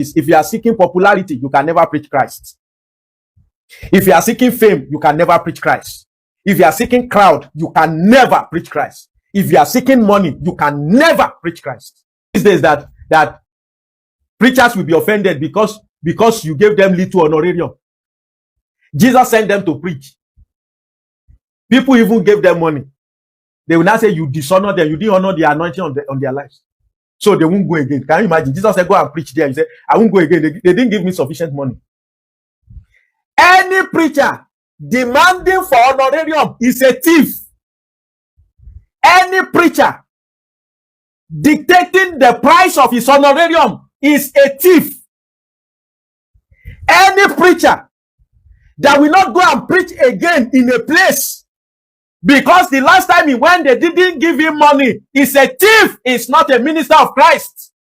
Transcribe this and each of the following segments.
If you are seeking popularity, you can never preach Christ. If you are seeking fame, you can never preach Christ. If you are seeking crowd, you can never preach Christ. If you are seeking money, you can never preach Christ. These days that preachers will be offended because you gave them little honorarium. Jesus sent them to preach. People even gave them money. They will not say you dishonor them. You didn't honor the anointing on their lives. So they won't go again. Can you imagine? Jesus said, go and preach there. He said, I won't go again. They didn't give me sufficient money. Any preacher demanding for honorarium is a thief. Any preacher dictating the price of his honorarium is a thief. Any preacher that will not go and preach again in a place because the last time he went, they didn't give him money, is a thief, is not a minister of Christ.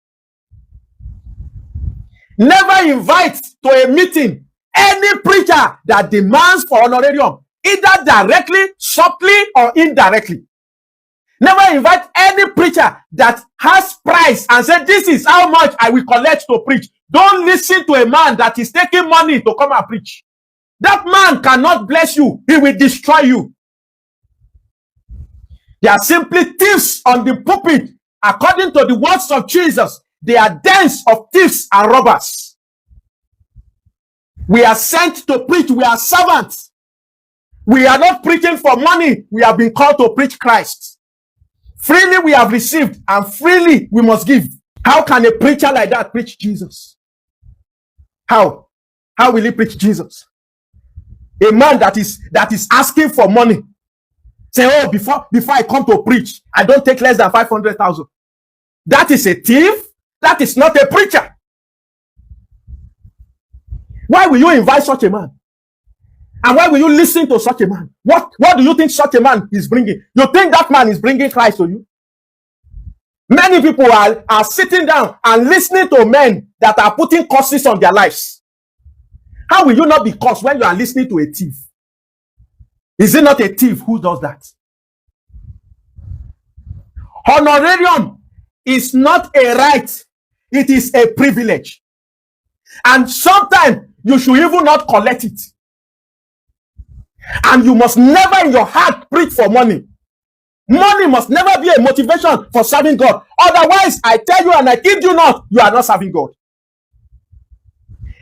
Never invite to a meeting any preacher that demands for honorarium, either directly, subtly, or indirectly. Never invite any preacher that has price and say, this is how much I will collect to preach. Don't listen to a man that is taking money to come and preach. That man cannot bless you. He will destroy you. They are simply thieves on the pulpit. According to the words of Jesus, they are dens of thieves and robbers. We are sent to preach. We are servants. We are not preaching for money. We have been called to preach Christ. Freely we have received, and freely we must give. How can a preacher like that preach Jesus? How? How will he preach Jesus? A man that is asking for money. Say, oh, before I come to preach, I don't take less than 500,000. That is a thief. That is not a preacher. Why will you invite such a man? And why will you listen to such a man? What do you think such a man is bringing? You think that man is bringing Christ to you? Many people are sitting down and listening to men that are putting curses on their lives. How will you not be cursed when you are listening to a thief? Is it not a thief who does that? Honorarium is not a right. It is a privilege. And sometimes you should even not collect it. And you must never in your heart preach for money. Money must never be a motivation for serving God. Otherwise, I tell you and I kid you not, you are not serving God.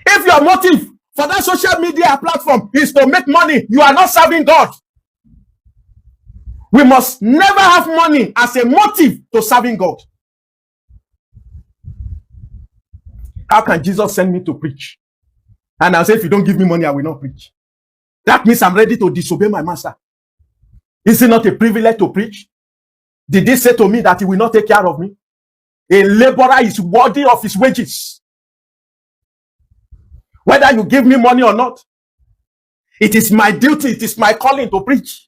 If your motive for that social media platform is to make money, you are not serving God. We must never have money as a motive to serving God. How can Jesus send me to preach? And I'll say, if you don't give me money, I will not preach. That means I'm ready to disobey my master. Is it not a privilege to preach? Did he say to me that he will not take care of me? A laborer is worthy of his wages. Whether you give me money or not, it is my duty, it is my calling to preach.